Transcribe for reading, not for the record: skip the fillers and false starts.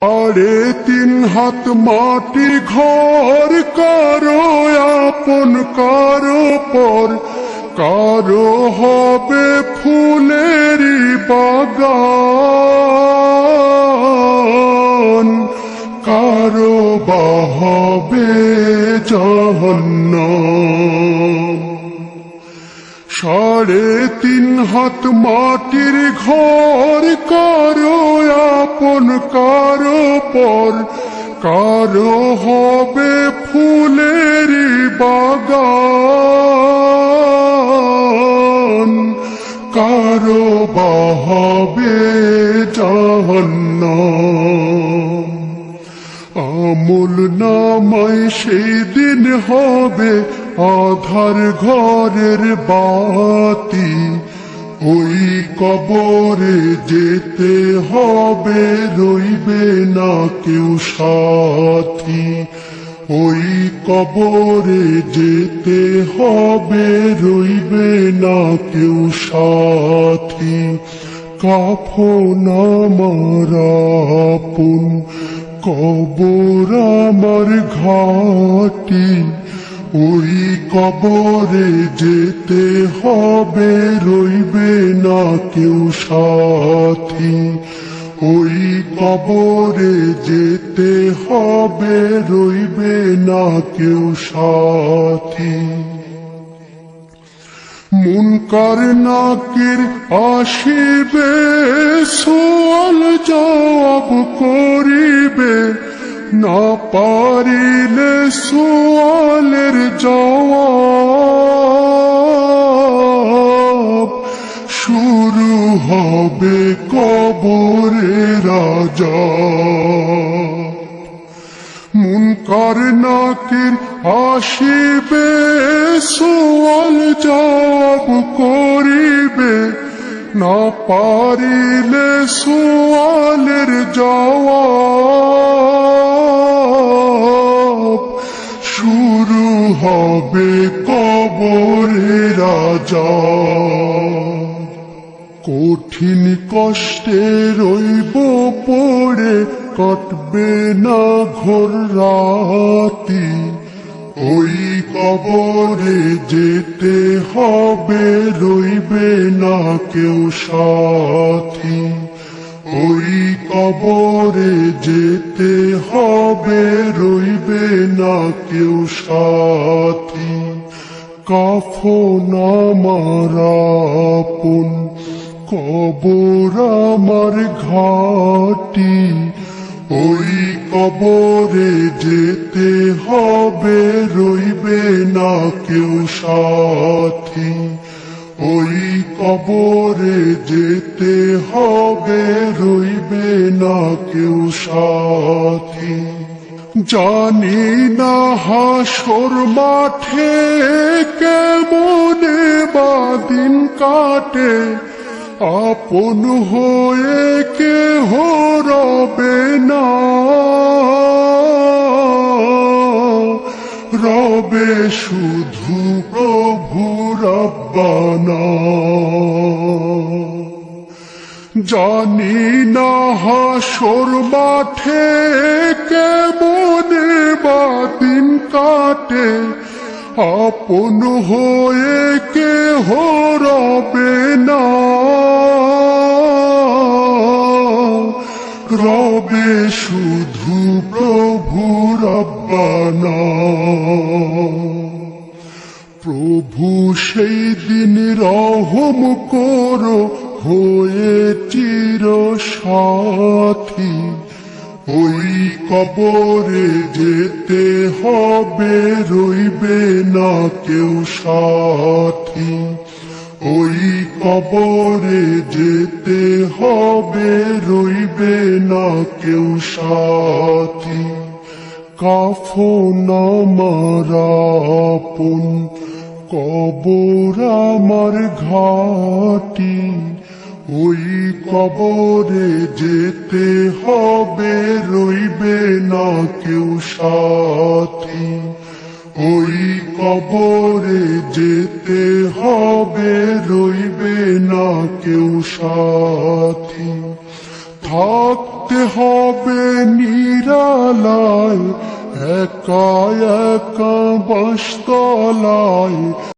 3.5 হাত মাটি ঘর কারো আপন কারো পর, কারো হবে ফুলেরই বাগান, কারো বা হবে জাহান্নাম। 3.5 হাত মাটির ঘর কারো আপন কারো পর, কারো হবে ফুলেরই বাগান, কারো বা হবে জাহান্নাম। আমল নামায় সেই দিন হবে আধার ঘরের বাতি, ওই কবরে যেতে হবে রইবে না কেউ সাথী, ওই কবরে যেতে হবে রইবে না কেউ সাথী। কাফন আমার আপন, কবর আমার ঘাটি, ওই কবরে যেতে হবে রইবে না কেউ সাথী, ওই কবরে যেতে হবে রইবে না কেউ সাথী। মুনকার নাকির আসিবে, সওয়াল জবাব করিবে, না পারিলে সওয়ালের জবাব, শুরু হবে কবরের আযাব। মুনকার নাকির আসিবে, সওয়াল জবাব করিবে, না পারিলে সওয়ালের জবাব, শুরু হবে কবরের আযাব। কঠিন কষ্টে রইব পড়ে, কাটবে না ঘোর রাতি, ওই কবরে যেতে হবে রইবে না কেউ সাথী, ওই কবরে যেতে হবে রইবে না কেউ সাথী। কাফন আমার আপন, কবর আমার ঘাটি, ওই কবরে যেতে হবে রইবে না কেউ সাথী, ওই কবরে যেতে হবে রইবে না কেউ সাথী। জানি না হাসর মাঠে কেমনে বা দিন কাটে, আপন হয়ে কেহ রবে না, রবে শুধু প্রভু রব্বানা। জানি না হাসর মাঠে কেমনে বা দিন কাটে, আপন হয়ে কেহ রবে না, রবে শুধু প্রভু রব্বানা। প্রভু সেই দিন রহম করো হয়ে চির সাথী, ওই কবরে যেতে হবে রইবে না কেউ সাথী, ওই কবরে যেতে হবে রইবে না কেউ সাথী। কাফন আমার আপন, কবর আমার ঘাটি, ওই কবরে যেতে হবে রইবে না কেউ সাথী, ওই কবরে যেতে হবে রইবে না কেউ সাথী। থাকতে হবে নিরালায়, একা একা বাঁশতলায়।